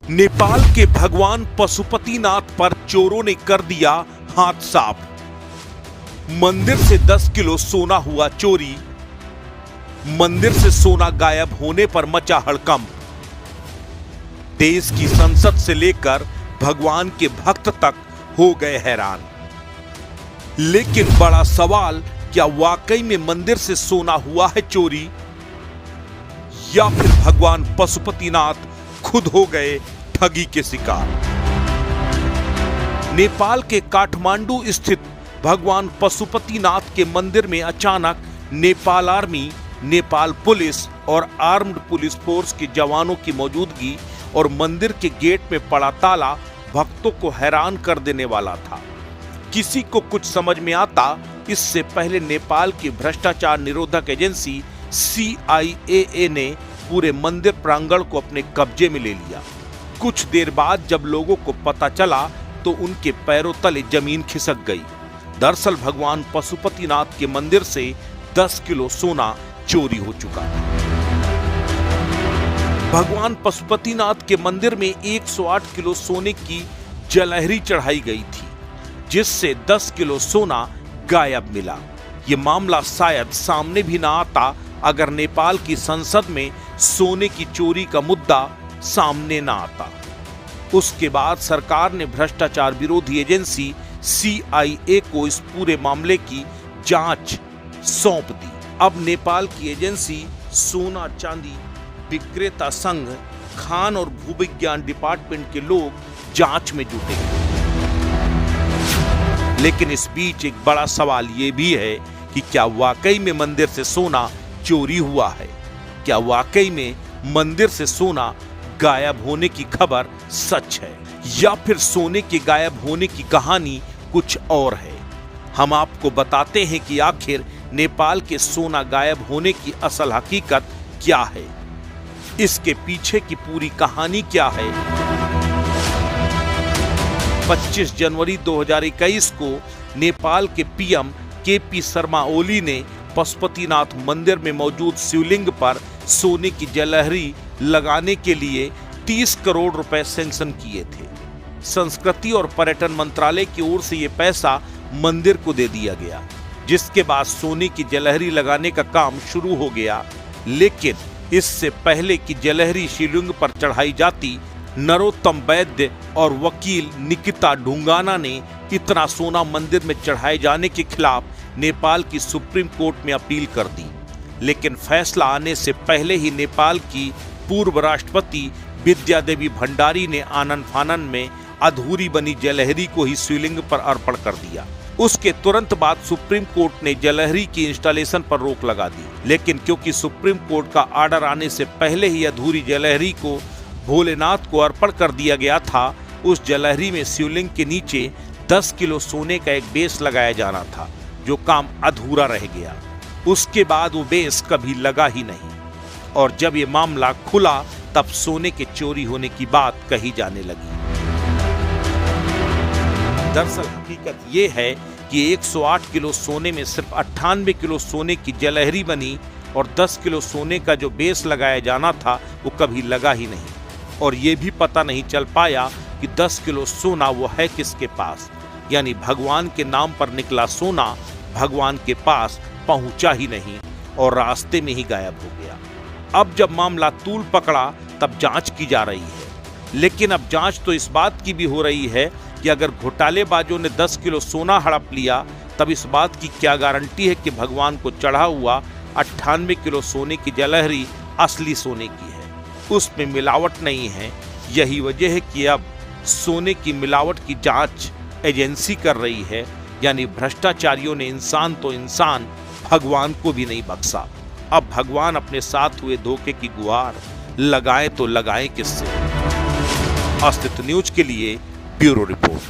नेपाल के भगवान पशुपतिनाथ पर चोरों ने कर दिया हाथ साफ। मंदिर से 10 किलो सोना हुआ चोरी। मंदिर से सोना गायब होने पर मचा हड़कंप। देश की संसद से लेकर भगवान के भक्त तक हो गए हैरान। लेकिन बड़ा सवाल, क्या वाकई में मंदिर से सोना हुआ है चोरी, या फिर भगवान पशुपतिनाथ खुद हो गए ठगी के शिकार। नेपाल के काठमांडू स्थित भगवान पशुपतिनाथ के मंदिर में अचानक नेपाल आर्मी, नेपाल पुलिस और आर्म्ड पुलिस फोर्स के जवानों की मौजूदगी और मंदिर के गेट में पड़ा ताला भक्तों को हैरान कर देने वाला था। किसी को कुछ समझ में आता इससे पहले नेपाल की भ्रष्टाचार निरोधक एजेंसी CIAA ने पूरे मंदिर प्रांगण को अपने कब्जे में ले लिया। कुछ देर बाद जब लोगों को पता चला तो उनके पैरों तले जमीन खिसक गई। दरअसल भगवान पशुपतिनाथ के मंदिर से 10 किलो सोना चोरी हो चुका था। भगवान पशुपतिनाथ के मंदिर में 108 किलो सोने की जलहरी चढ़ाई गई थी, जिससे 10 किलो सोना गायब मिला। ये मामला शायद सामने भी ना आता अगर नेपाल की संसद में सोने की चोरी का मुद्दा सामने ना आता। उसके बाद सरकार ने भ्रष्टाचार विरोधी एजेंसी CIA को इस पूरे मामले की जांच सौंप दी। अब नेपाल की एजेंसी सोना चांदी विक्रेता संघ, खान और भूविज्ञान डिपार्टमेंट के लोग जांच में जुटे हैं। लेकिन इस बीच एक बड़ा सवाल ये भी है कि क्या वाकई में मंदिर से सोना चोरी हुआ है? क्या वाकई में मंदिर से सोना गायब होने की खबर सच है, या फिर सोने के गायब होने की कहानी कुछ और है? हम आपको बताते हैं कि आखिर नेपाल के सोना गायब होने की असल हकीकत क्या है, इसके पीछे की पूरी कहानी क्या है। 25 जनवरी 2021 को नेपाल के PM KP शर्मा ओली ने पशुपतिनाथ मंदिर में मौजूद शिवलिंग पर सोने की जलहरी लगाने के लिए 30 करोड़ रुपए सैंक्शन किए थे। संस्कृति और पर्यटन मंत्रालय की ओर से यह पैसा मंदिर को दे दिया गया, जिसके बाद सोने की जलहरी लगाने का काम शुरू हो गया। लेकिन इससे पहले कि जलहरी शिवलिंग पर चढ़ाई जाती, नरोत्तम वैद्य और वकील निकिता ढुंगाना ने इतना सोना मंदिर में चढ़ाए जाने के खिलाफ नेपाल की सुप्रीम कोर्ट में अपील कर दी। लेकिन फैसला आने से पहले ही नेपाल की पूर्व राष्ट्रपति विद्या देवी भंडारी ने आनन फानन में अधूरी बनी जलहरी को ही शिवलिंग पर अर्पण कर दिया। उसके तुरंत बाद सुप्रीम कोर्ट ने जलहरी की इंस्टॉलेशन पर रोक लगा दी। लेकिन क्योंकि सुप्रीम कोर्ट का आर्डर आने से पहले ही अधूरी जलहरी को भोलेनाथ को अर्पण कर दिया गया था, उस जलहरी में शिवलिंग के नीचे 10 किलो सोने का एक बेस लगाया जाना था, जो काम अधूरा रह गया। उसके बाद वो बेस कभी लगा ही नहीं, और जब ये मामला खुला तब सोने के चोरी होने की बात कही जाने लगी। दरअसल हकीकत ये है कि 108 किलो सोने में सिर्फ 98 किलो सोने की जलहरी बनी, और 10 किलो सोने का जो बेस लगाया जाना था वो कभी लगा ही नहीं। और ये भी पता नहीं चल पाया कि 10 किलो सोना वो है किसके पास, यानी भगवान के नाम पर निकला सोना भगवान के पास पहुंचा ही नहीं और रास्ते में ही गायब हो गया। अब जब मामला तूल पकड़ा तब जांच की जा रही है। लेकिन अब जांच तो इस बात की भी हो रही है कि अगर घोटालेबाजों ने 10 किलो सोना हड़प लिया, तब इस बात की क्या गारंटी है कि भगवान को चढ़ा हुआ 98 किलो सोने की जलहरी असली सोने की है, उसमें मिलावट नहीं है। यही वजह है कि अब सोने की मिलावट की जांच एजेंसी कर रही है, यानी भ्रष्टाचारियों ने इंसान तो इंसान, भगवान को भी नहीं बख्शा। अब भगवान अपने साथ हुए धोखे की गुहार लगाएं तो लगाएं किससे। अस्तित्व न्यूज के लिए ब्यूरो रिपोर्ट।